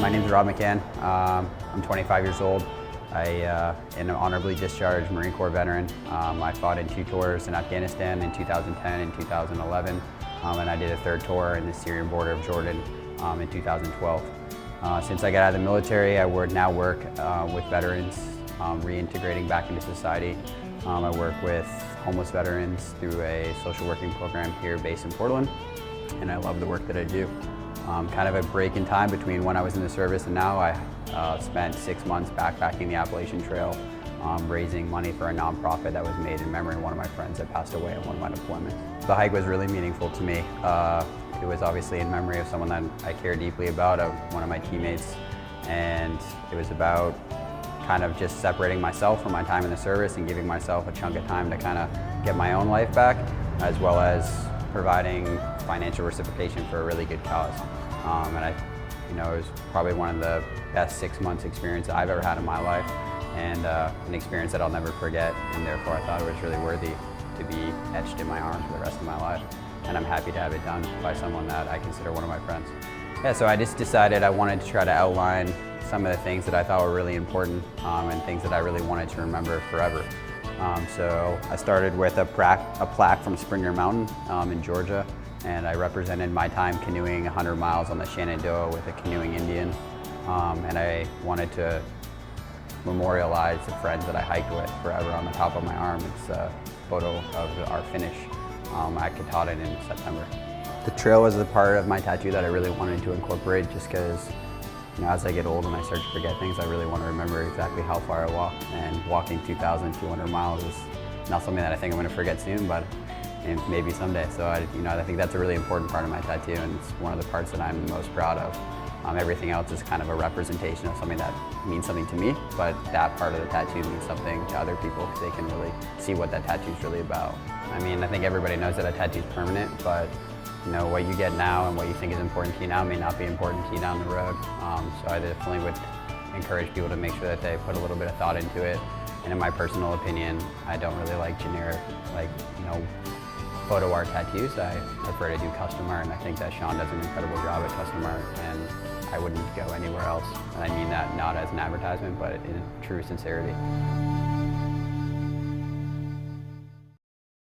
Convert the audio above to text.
My name is Rob McCann. I'm 25 years old. I am an honorably discharged Marine Corps veteran. I fought in 2 tours in Afghanistan in 2010 and 2011, and I did a 3rd tour in the Syrian border of Jordan in 2012. Since I got out of the military, I now work with veterans reintegrating back into society. I work with homeless veterans through a social working program here based in Portland, and I love the work that I do. Kind of a break in time between when I was in the service and now. I spent 6 months backpacking the Appalachian Trail, raising money for a nonprofit that was made in memory of one of my friends that passed away on one of my deployments. The hike was really meaningful to me. It was obviously in memory of someone that I care deeply about, one of my teammates, and it was about kind of just separating myself from my time in the service and giving myself a chunk of time to kind of get my own life back, as well as providing financial reciprocation for a really good cause. It was probably one of the best 6 months experience I've ever had in my life, and an experience that I'll never forget, and therefore I thought it was really worthy to be etched in my arm for the rest of my life. And I'm happy to have it done by someone that I consider one of my friends. Yeah, so I just decided I wanted to try to outline some of the things that I thought were really important and things that I really wanted to remember forever. So I started with a plaque from Springer Mountain in Georgia, and I represented my time canoeing 100 miles on the Shenandoah with a canoeing Indian. And I wanted to memorialize the friends that I hiked with forever on the top of my arm. It's a photo of our finish at Katahdin in September. The trail was the part of my tattoo that I really wanted to incorporate, just because as I get old and I start to forget things, I really want to remember exactly how far I walked. And walking 2,200 miles is not something that I think I'm going to forget soon, but maybe someday. So I think that's a really important part of my tattoo, and it's one of the parts that I'm most proud of. Everything else is kind of a representation of something that means something to me, but that part of the tattoo means something to other people because they can really see what that tattoo is really about. I think everybody knows that a tattoo is permanent, but what you get now and what you think is important to you now may not be important to you down the road. So I definitely would encourage people to make sure that they put a little bit of thought into it. And in my personal opinion, I don't really like generic, photo art tattoos. I prefer to do custom art, and I think that Shawn does an incredible job at custom art, and I wouldn't go anywhere else. And I mean that not as an advertisement, but in true sincerity.